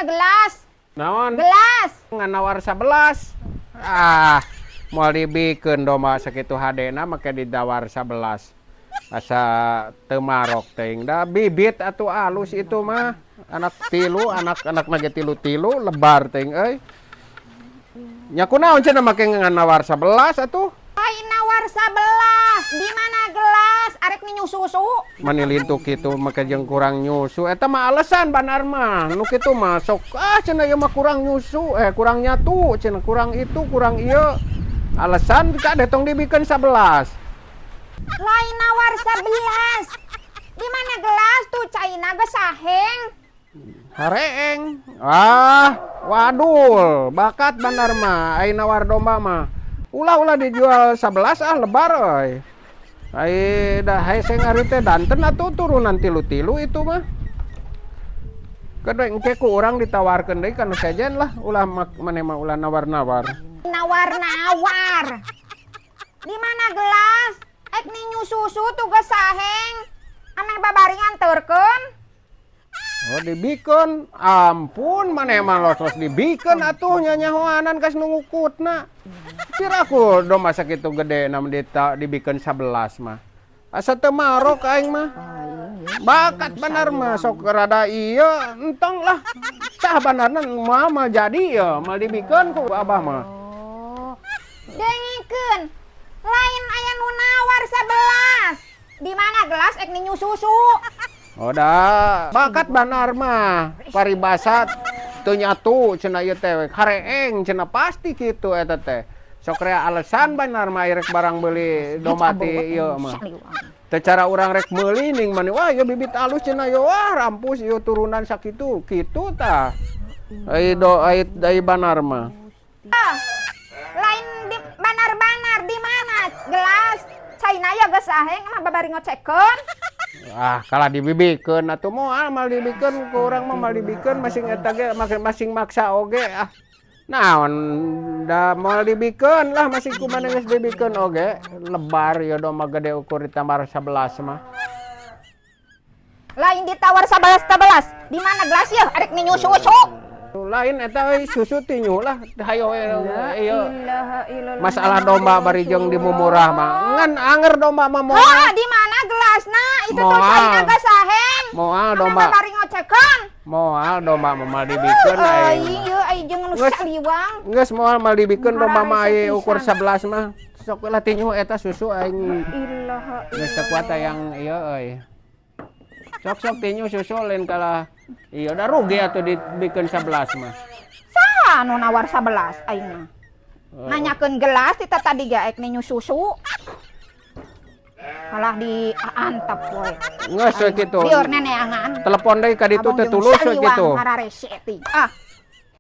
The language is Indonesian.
gelas? Naon? Gelas. Ngan nawar 11. Ah, moal dibikeun domba sakitu hadena make didawar 11. Asa teu marok teuing da bibit atuh alus itu mah. Anak tilu, anak-anak nage tilu-tilu lebar teuing euy. Nya kunaon cenah make ngan nawar 11 atuh? Lain nawar 11. Di mana gelas? Arek minyu susu. Manilintu kitu make jeung kurang nyusu eta mah alesan banar mah nu kitu mah sok cenah ieu mah kurang nyusu kurang nyatu cenah kurang itu kurang ieu alesan kade tong dibikeun 11. Lain nawar 11. Di mana gelas tuh caina ge saheng. Hareeng. Wadul bakat banar mah ai nawar domba mah ulah dijual 11 lebar euy. Ai dah hai sengari teh danten atuh turunan tilu-tilu itu mah. Kedua engke ku urang ditawarkeun deui kana sejen lah ulah maneh mah ulah nawar-nawar. Nawar-nawar. Di mana gelas? Ek ninyu susu tugas saheng. Ameh babari nganterkeun. Oh dibikeun. Ampun maneh mah los dibikeun atuh nya nyahoanan kas nu ngukutna. Kiraku domba sakitu gede nam dibikeun 11 mah. Asa teu marok aing mah. Bakat bener mah sok rada ieu entong lah. Tah banarna mah jadi ya mal dibikeun ku abah mah. Oh. Dengikeun. Lain aya nu nawar 11. Di mana gelas ek ninyu susu? Oh da bakat banar mah. Paribasa teu nyatu cenah ieu teh hareeng cenah pasti kitu eta teh. Sok rea alasan banar mah rek barang beli domba ti ieu mah. Teu cara urang rek meuli ning mani wah ieu bibit alus cenah ieu wah rampus ieu turunan sakitu kitu tah. Ai banar mah. Lain di banar-banar di mana gelas? Caina ya geus saheng mah babari ngocekeun. Kalah dibibikeun atuh moal mal dibikeun ku urang mah mal dibikeun masing eta ge masing maksa oge naon da moal dibikeun lah masing kumaha geus dibikeun oge lebar ya domba gede ukur ditambah 11 mah. Lain ditawar 11. Di mana gelas ya? Arek ninyu susu. Lain eta susu tinyu lah hayo ieu masalah domba bari jeung dimumurah mah ngan anger domba mah moal. Di mana gelasna? Itu tuh caina geus saheng. Moal domba. Babari ngocekeun. Moal domba mah mal dibikeun ai jeung nu saliwang. Geus moal mal dibikeun domba mah ai ukur 11 mah. Sok lah tinyu eta susu aing. Geus teu kuat yang ieu euy. Sok tinyu susu lain kalah ieu da rugi atuh dibikeun 11 mah. Saha nu nawar 11 aing mah? Nanyakeun gelas kita tadi ga ek ninyu susu. Malah diantep we. Geus kitu. Bieur neneangan. Telepon deui ka ditu teh tulus we kitu. Abang jeung saliwang hararese ti.